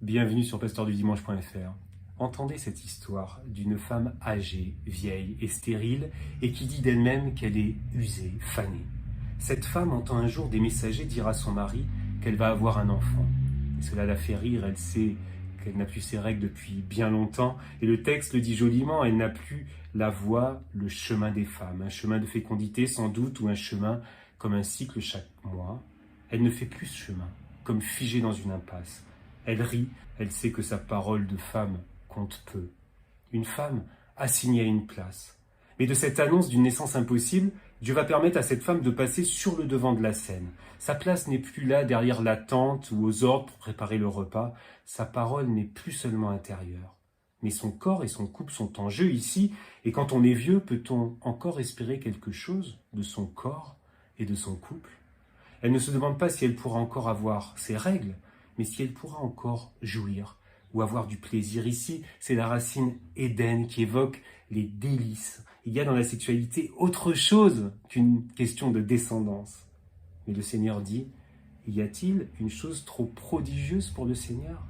Bienvenue sur pasteurdudimanche.fr. Entendez cette histoire d'une femme âgée, vieille et stérile et qui dit d'elle-même qu'elle est usée, fanée. Cette femme entend un jour des messagers dire à son mari qu'elle va avoir un enfant. Et cela la fait rire, elle sait qu'elle n'a plus ses règles depuis bien longtemps et le texte le dit joliment, elle n'a plus la voie, le chemin des femmes, un chemin de fécondité sans doute ou un chemin comme un cycle chaque mois. Elle ne fait plus ce chemin, comme figée dans une impasse. Elle rit, elle sait que sa parole de femme compte peu. Une femme assignée à une place. Mais de cette annonce d'une naissance impossible, Dieu va permettre à cette femme de passer sur le devant de la scène. Sa place n'est plus là derrière la tente ou aux ordres pour préparer le repas. Sa parole n'est plus seulement intérieure. Mais son corps et son couple sont en jeu ici, et quand on est vieux, peut-on encore espérer quelque chose de son corps et de son couple ? Elle ne se demande pas si elle pourra encore avoir ses règles, mais si elle pourra encore jouir ou avoir du plaisir. Ici, c'est la racine Éden qui évoque les délices. Il y a dans la sexualité autre chose qu'une question de descendance. Mais le Seigneur dit, y a-t-il une chose trop prodigieuse pour le Seigneur ?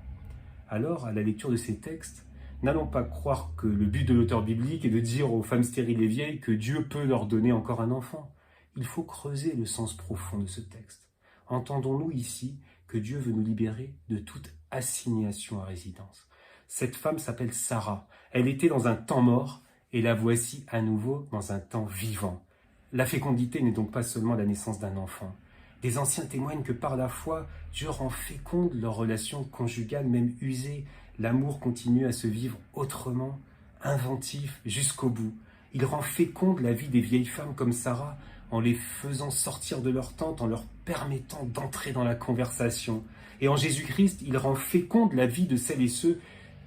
Alors, à la lecture de ces textes, n'allons pas croire que le but de l'auteur biblique est de dire aux femmes stériles et vieilles que Dieu peut leur donner encore un enfant. Il faut creuser le sens profond de ce texte. Entendons-nous ici que Dieu veut nous libérer de toute assignation à résidence. Cette femme s'appelle Sarah. Elle était dans un temps mort et la voici à nouveau dans un temps vivant. La fécondité n'est donc pas seulement la naissance d'un enfant. Les anciens témoignent que par la foi, Dieu rend féconde leur relation conjugale, même usée. L'amour continue à se vivre autrement, inventif, jusqu'au bout. Il rend féconde la vie des vieilles femmes comme Sarah, en les faisant sortir de leur tente, en leur permettant d'entrer dans la conversation. Et en Jésus-Christ, il rend féconde la vie de celles et ceux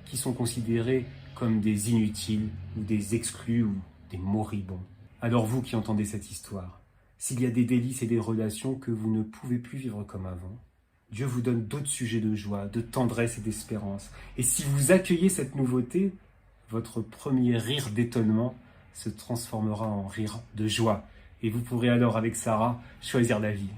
qui sont considérés comme des inutiles, ou des exclus, ou des moribonds. Alors vous qui entendez cette histoire, s'il y a des délices et des relations que vous ne pouvez plus vivre comme avant, Dieu vous donne d'autres sujets de joie, de tendresse et d'espérance. Et si vous accueillez cette nouveauté, votre premier rire d'étonnement se transformera en rire de joie. Et vous pourrez alors, avec Sarah, choisir la vie.